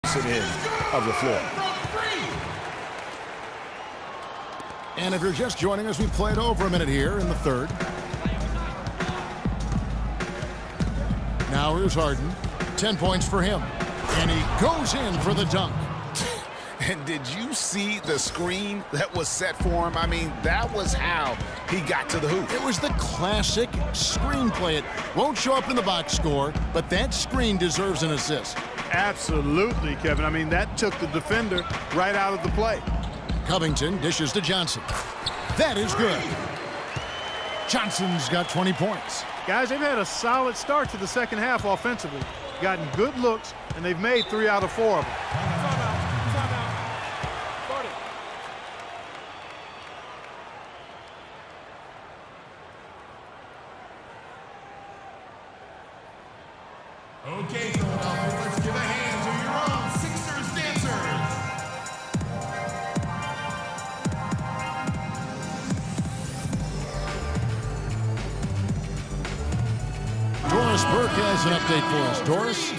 opposite end of the floor. And if you're just joining us, we played over a minute here in the third. Now here's Harden. 10 points for him. And he goes in for the dunk. And did you see the screen that was set for him? I mean, that was how he got to the hoop. It was the classic screenplay. It won't show up in the box score, but that screen deserves an assist. Absolutely, Kevin. I mean, that took the defender right out of the play. Covington dishes to Johnson. That is good. Johnson's got 20 points. Guys, they've had a solid start to the second half offensively. Gotten good looks, and they've made 3 out of 4 of them. Okay, Philadelphia, let's give a hand to your own Sixers dancers. Doris Burke has an update for us. Doris?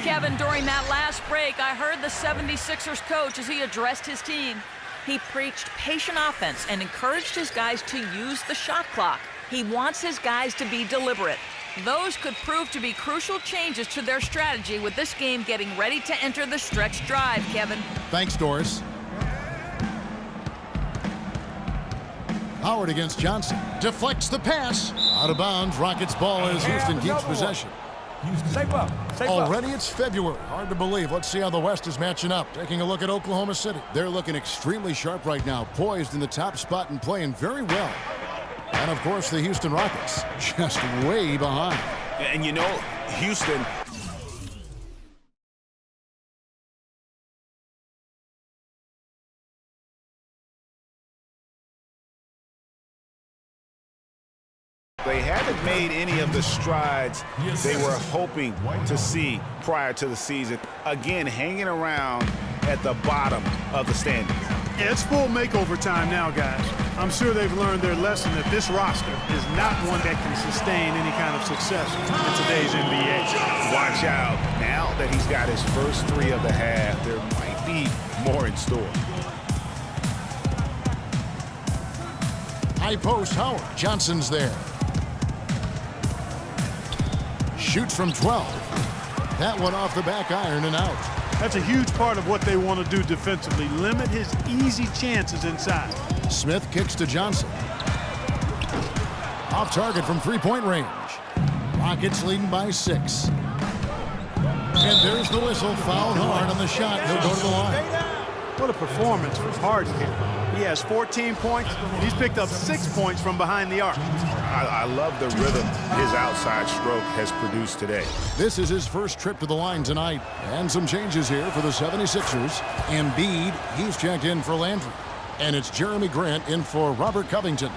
Kevin, during that last break, I heard the 76ers coach as he addressed his team. He preached patient offense and encouraged his guys to use the shot clock. He wants his guys to be deliberate. Those could prove to be crucial changes to their strategy with this game getting ready to enter the stretch drive, Kevin. Thanks, Doris. Howard against Johnson. Deflects the pass. Out of bounds. Rockets ball as Houston keeps possession. Already it's February. Hard to believe. Let's see how the West is matching up. Taking a look at Oklahoma City. They're looking extremely sharp right now. Poised in the top spot and playing very well. And, of course, the Houston Rockets just way behind. And, you know, Houston... They haven't made any of the strides they were hoping to see prior to the season. Again, hanging around at the bottom of the standings. Yeah, it's full makeover time now, guys. I'm sure they've learned their lesson that this roster is not one that can sustain any kind of success in today's NBA. Watch out. Now that he's got his first 3 of the half, there might be more in store. High post, Howard. Johnson's there. Shoots from 12. That one off the back iron and out. That's a huge part of what they want to do defensively. Limit his easy chances inside. Smith kicks to Johnson. Off target from three-point range. Rockets leading by 6. And there's the whistle. Fouled hard on the shot. He'll go to the line. What a performance from Harden here. He has 14 points. He's picked up 6 points from behind the arc. I love the rhythm his outside stroke has produced today. This is his first trip to the line tonight. And some changes here for the 76ers. Embiid, he's checked in for Landry. And it's Jeremy Grant in for Robert Covington.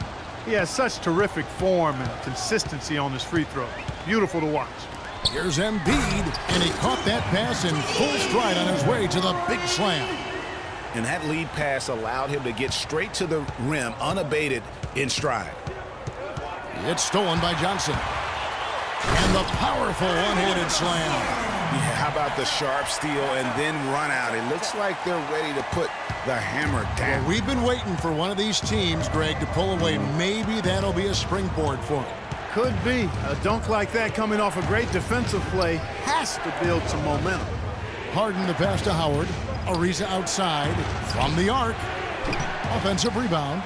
He has such terrific form and consistency on his free throws. Beautiful to watch. Here's Embiid, and he caught that pass in full stride on his way to the big slam. And that lead pass allowed him to get straight to the rim unabated in stride. It's stolen by Johnson. And the powerful one-handed slam. Yeah, how about the sharp steal and then run out? It looks like they're ready to put the hammer down. Well, we've been waiting for one of these teams, Greg, to pull away. Maybe that'll be a springboard for them. Could be. A dunk like that coming off a great defensive play has to build some momentum. Harden the pass to Howard. Ariza outside from the arc. Offensive rebound.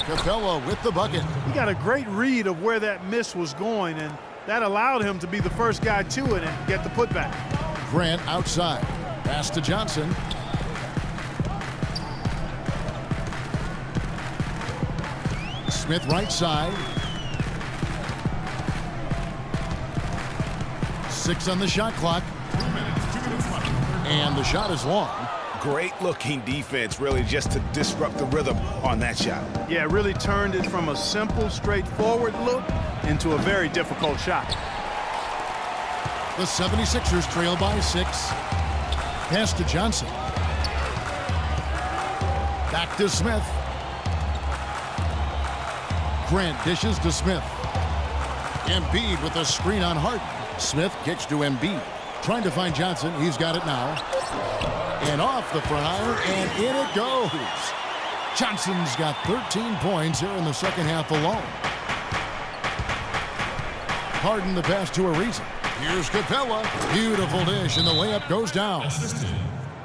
Capella with the bucket. He got a great read of where that miss was going, and that allowed him to be the first guy to it and get the putback. Grant outside. Pass to Johnson. Smith right side. 6 on the shot clock. And the shot is long. Great looking defense, really, just to disrupt the rhythm on that shot. Yeah, really turned it from a simple, straightforward look into a very difficult shot. The 76ers trail by 6. Pass to Johnson. Back to Smith. Grant dishes to Smith. Embiid with a screen on Harden. Smith kicks to Embiid. Trying to find Johnson. He's got it now. And off the front iron, and in it goes. Johnson's got 13 points here in the second half alone. Harden the pass to Ariza. Here's Capella. Beautiful dish, and the layup goes down.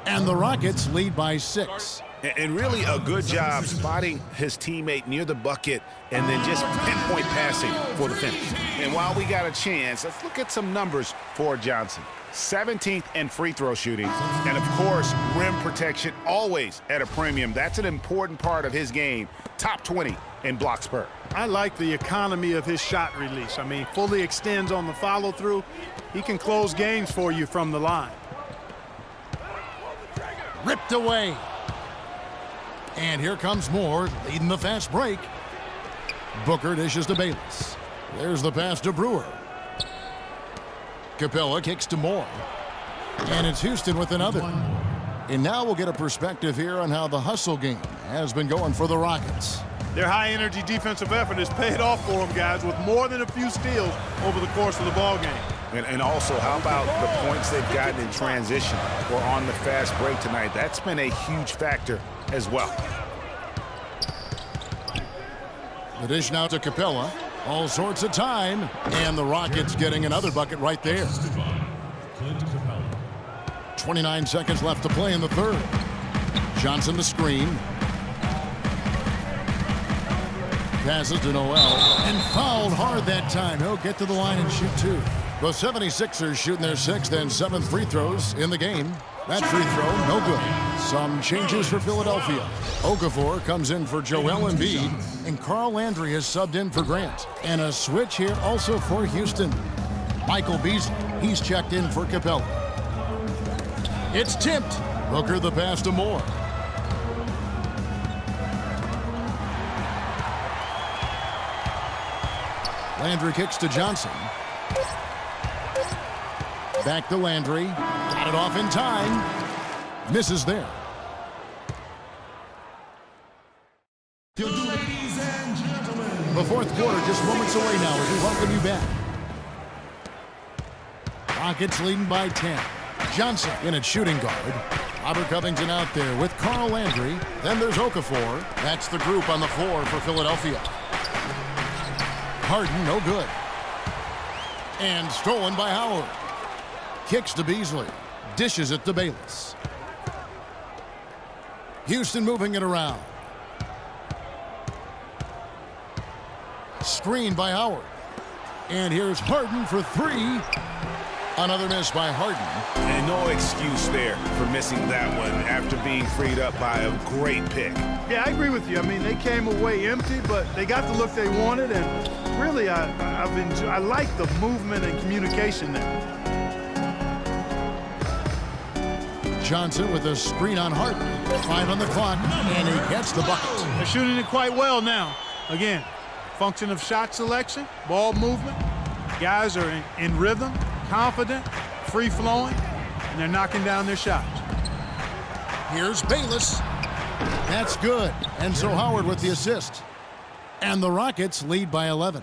And the Rockets lead by 6. And really a good job spotting his teammate near the bucket and then just pinpoint passing for the finish. And while we got a chance, let's look at some numbers for Johnson. 17th in free throw shooting. And, of course, rim protection always at a premium. That's an important part of his game. Top 20 in blocks per. I like the economy of his shot release. I mean, fully extends on the follow-through. He can close games for you from the line. Ripped away. And here comes Moore, leading the fast break. Booker dishes to Bayless. There's the pass to Brewer. Capella kicks to Moore. And it's Houston with another. And now we'll get a perspective here on how the hustle game has been going for the Rockets. Their high-energy defensive effort has paid off for them, guys, with more than a few steals over the course of the ball game. And also, how about the points they've gotten in transition or on the fast break tonight? That's been a huge factor as well. The dish now to Capella. All sorts of time. And the Rockets getting another bucket right there. 29 seconds left to play in the third. Johnson the screen. Passes to Noel. And fouled hard that time. He'll get to the line and shoot 2. The 76ers shooting their 6th and 7th free throws in the game. That free throw, no good. Some changes for Philadelphia. Okafor comes in for Joel Embiid, and Carl Landry is subbed in for Grant. And a switch here also for Houston. Michael Beasley, he's checked in for Capella. It's tipped. Booker the pass to Moore. Landry kicks to Johnson. Back to Landry. Got it off in time. Misses there. Ladies and gentlemen. The fourth quarter just moments away now as we welcome you back. Rockets leading by 10. Johnson in at shooting guard. Robert Covington out there with Carl Landry. Then there's Okafor. That's the group on the floor for Philadelphia. Harden, no good. And stolen by Howard. Kicks to Beasley. Dishes it to Bayless. Houston moving it around. Screen by Howard. And here's Harden for 3. Another miss by Harden. And no excuse there for missing that one after being freed up by a great pick. Yeah, I agree with you. I mean, they came away empty, but they got the look they wanted, and really, I like the movement and communication there. Johnson with a screen on Harden. 5 on the clock, and he gets the bucket. They're shooting it quite well now. Again, function of shot selection, ball movement. Guys are in rhythm, confident, free-flowing, and they're knocking down their shots. Here's Bayless. That's good. And so Howard with the assist. And the Rockets lead by 11.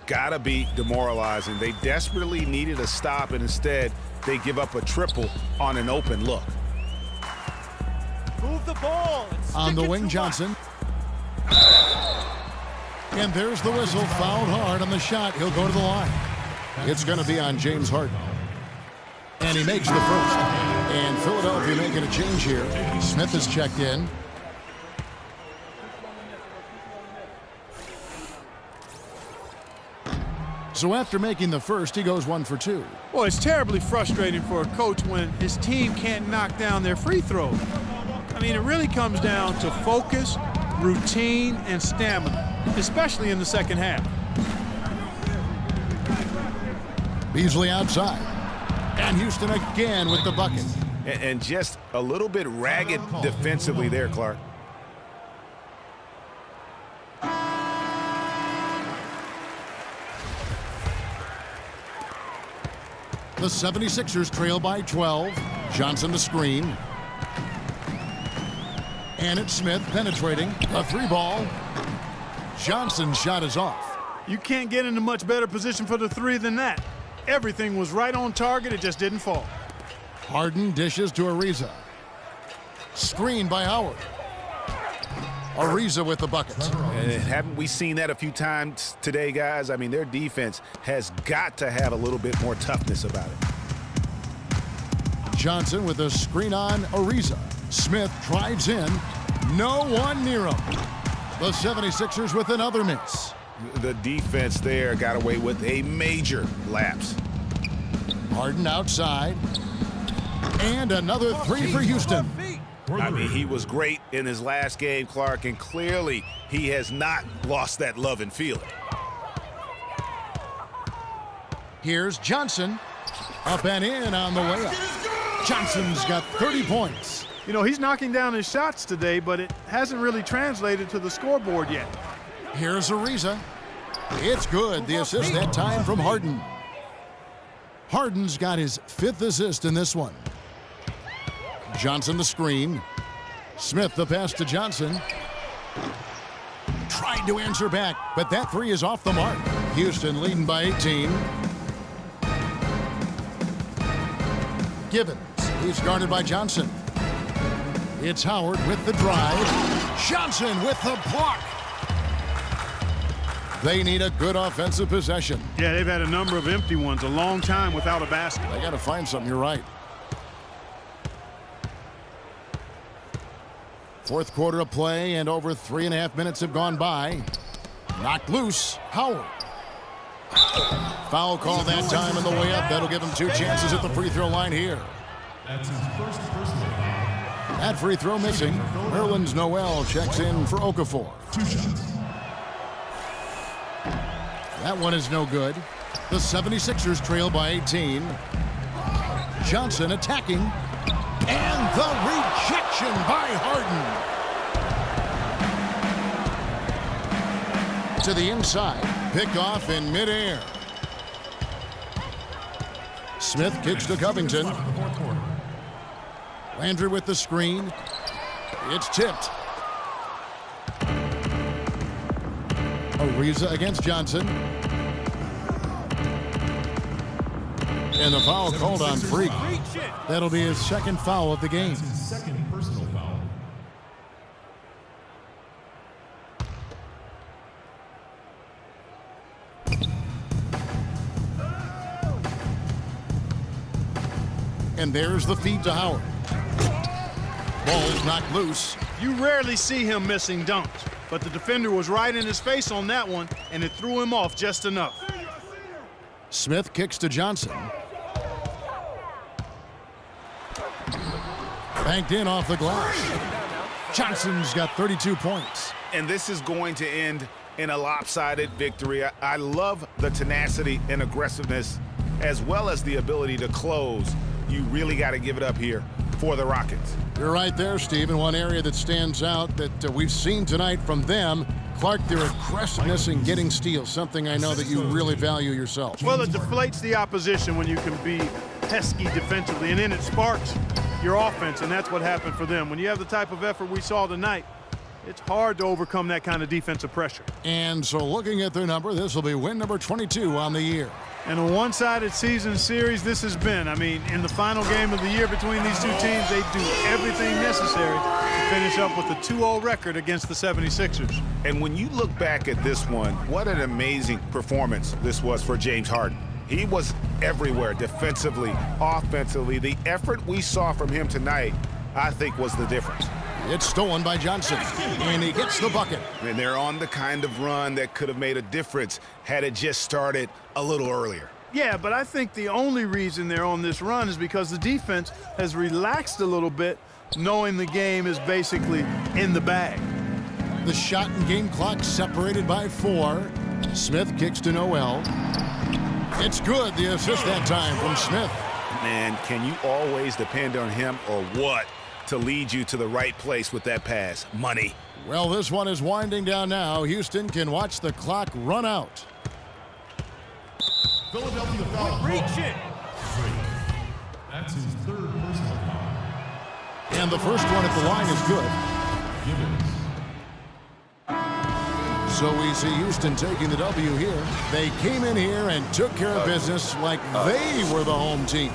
Gotta be demoralizing. They desperately needed a stop, and instead they give up a triple on an open look. Move the ball. On the wing, Johnson. And there's the whistle. Fouled hard on the shot. He'll go to the line. It's going to be on James Harden. And he makes the first. And Philadelphia making a change here. Smith is checked in. So after making the first, he goes 1 for 2. Well, it's terribly frustrating for a coach when his team can't knock down their free throws. I mean, it really comes down to focus, routine, and stamina, especially in the second half. Beasley outside. And Houston again with the bucket. And just a little bit ragged defensively there, Clark. The 76ers trail by 12. Johnson the screen. And it's Smith penetrating. A 3-ball. Johnson's shot is off. You can't get in a much better position for the 3 than that. Everything was right on target. It just didn't fall. Harden dishes to Ariza. Screen by Howard. Ariza with the bucket. And haven't we seen that a few times today, guys? I mean, their defense has got to have a little bit more toughness about it. Johnson with a screen on Ariza. Smith drives in. No one near him. The 76ers with another miss. The defense there got away with a major lapse. Harden outside. And another three for Houston. I mean, he was great in his last game, Clark, and clearly he has not lost that love and feeling. Here's Johnson. Up and in on the way up. Johnson's got 30 points. You know, he's knocking down his shots today, but it hasn't really translated to the scoreboard yet. Here's Ariza. It's good. The assist that time from Harden. Harden's got his 5th assist in this one. Johnson the screen. Smith the pass to Johnson. Tried to answer back, but that three is off the mark. Houston leading by 18. Gibbons. He's guarded by Johnson. It's Howard with the drive. Johnson with the block. They need a good offensive possession. Yeah, they've had a number of empty ones, a long time without a basket. They got to find something. You're right. Fourth quarter of play, and over 3.5 minutes have gone by. Knocked loose. Howard. Foul call that time on the way up. That'll give him 2 chances at the free throw line here. That's his first personal foul. That free throw missing. Nerlens Noel checks in for Okafor. 2 shots. That one is no good. The 76ers trail by 18. Johnson attacking. And the rejection by Harden. To the inside. Pick off in midair. Smith kicks to Covington. Landry with the screen. It's tipped. Ariza against Johnson. And the foul called on Freak. That'll be his 2nd foul of the game. His 2nd personal foul. And there's the feed to Howard. Ball's knocked loose. You rarely see him missing dunks, but the defender was right in his face on that one, and it threw him off just enough. Smith kicks to Johnson. Banked in off the glass. Johnson's got 32 points. And this is going to end in a lopsided victory. I love the tenacity and aggressiveness, as well as the ability to close. You really got to give it up here for the Rockets. You're right there, Steve. And one area that stands out that we've seen tonight from them, Clark, their aggressiveness in getting steals, something I know that you really value yourself. Well, it deflates the opposition when you can be pesky defensively, and then it sparks your offense, and that's what happened for them. When you have the type of effort we saw tonight, it's hard to overcome that kind of defensive pressure. And so looking at their number, this will be win number 22 on the year. And a one-sided season series this has been. I mean, in the final game of the year between these two teams, they do everything necessary to finish up with a 2-0 record against the 76ers. And when you look back at this one, what an amazing performance this was for James Harden. He was everywhere, defensively, offensively. The effort we saw from him tonight, I think, was the difference. It's stolen by Johnson, and he gets the bucket. And they're on the kind of run that could have made a difference had it just started a little earlier. Yeah, but I think the only reason they're on this run is because the defense has relaxed a little bit, knowing the game is basically in the bag. The shot and game clock separated by 4. Smith kicks to Noel. It's good, the assist that time from Smith. Man, can you always depend on him or what to lead you to the right place with that pass? Money. Well, this one is winding down now. Houston can watch the clock run out. Philadelphia foul. Reach it. That's his 3rd personal foul. And the first one at the line is good. Gibbons. So we see Houston taking the W here. They came in here and took care of business like they were the home team.